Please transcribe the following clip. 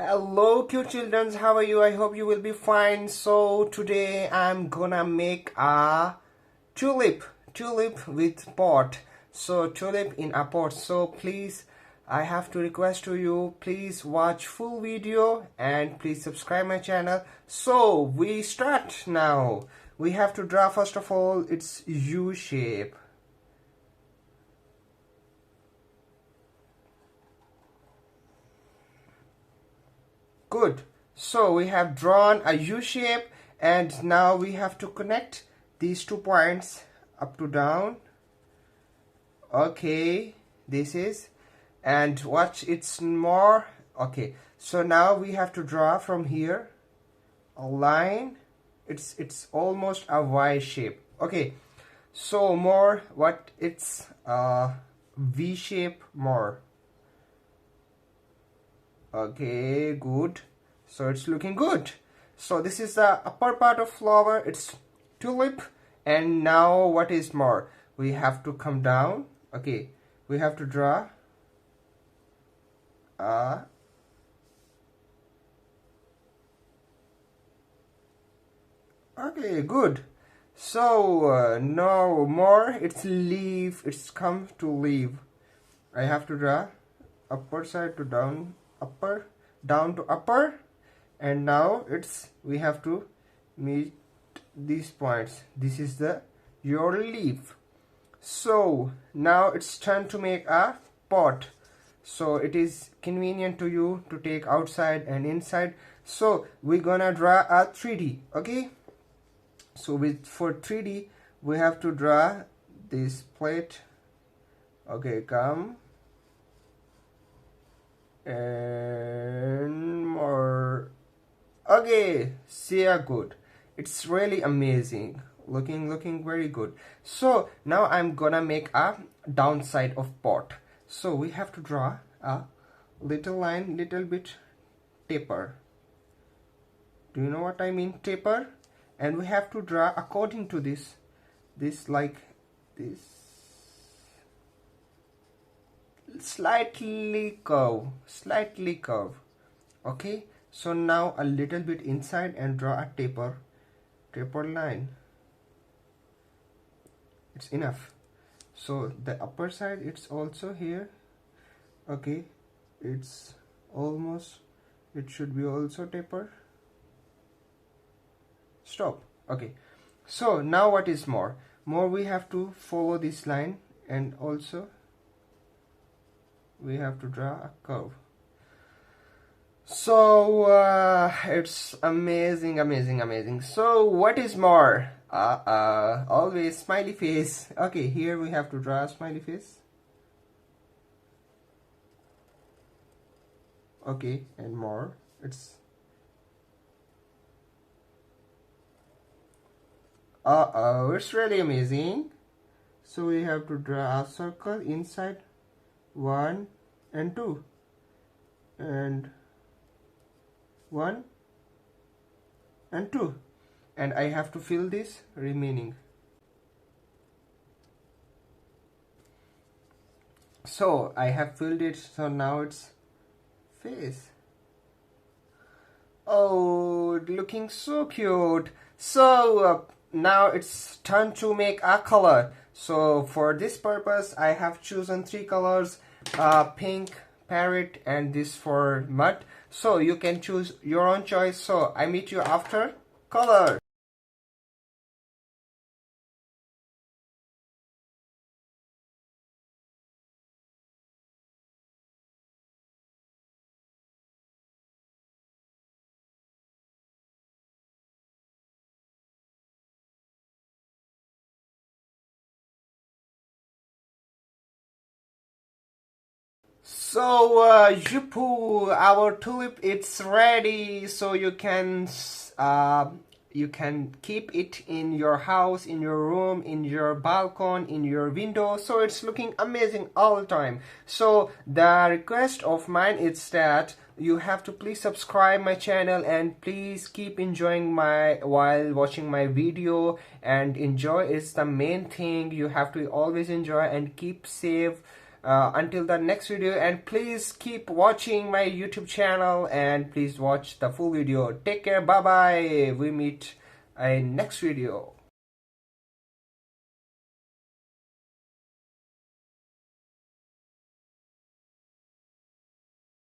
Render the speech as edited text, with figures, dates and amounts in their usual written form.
Hello cute children, how are you? I hope you will be fine. So today I'm gonna make a tulip with pot. So tulip in a pot. So please, I have to request to you, please watch full video and please subscribe my channel. So we start now. We have to draw first of all its U shape. Good. So we have drawn a U shape and now we have to connect these 2 points up to down. Okay, this is, and watch, it's more. Okay, so now we have to draw from here a line. It's almost a Y shape. Okay, so more what, it's V shape more. Okay, good. So it's looking good. So this is the upper part of flower, it's tulip. And now what is more, we have to come down. Okay, we have to draw okay, good. So now more, it's leaf, it's come to leaf. I have to draw upper side to down, upper, down to upper, and now it's, we have to meet these points. This is the your leaf. So now it's time to make a pot. So it is convenient to you to take outside and inside. So we're gonna draw a 3D. Okay, so for 3D we have to draw this plate. Okay, come and more. Okay, see, good. It's really amazing, looking very good. So now I'm gonna make a downside of pot. So we have to draw a little line, little bit taper. Do you know what I mean, taper? And we have to draw according to this like this, slightly curve. Okay, so now a little bit inside and draw a taper line. It's enough. So the upper side, it's also here. Okay, it's almost, it should be also taper. Stop. Okay, so now what is more, we have to follow this line and also we have to draw a curve. So it's amazing. So what is more, always smiley face. Okay, here we have to draw a smiley face. Okay, and more, it's it's really amazing. So we have to draw a circle inside 1 and 2 and 1 and 2, and I have to fill this remaining. So I have filled it, so now it's face. Oh, looking so cute. So now it's time to make a color. So for this purpose I have chosen 3 colors, pink, parrot, and this for mud. So you can choose your own choice. So I meet you after color. So Jupu, our tulip, it's ready. So you can keep it in your house, in your room, in your balcony, in your window. So it's looking amazing all the time. So the request of mine is that you have to please subscribe my channel and please keep enjoying my while watching my video, and enjoy is the main thing. You have to always enjoy and keep safe until the next video, and please keep watching my YouTube channel and please watch the full video. Take care, bye bye, we meet in next video.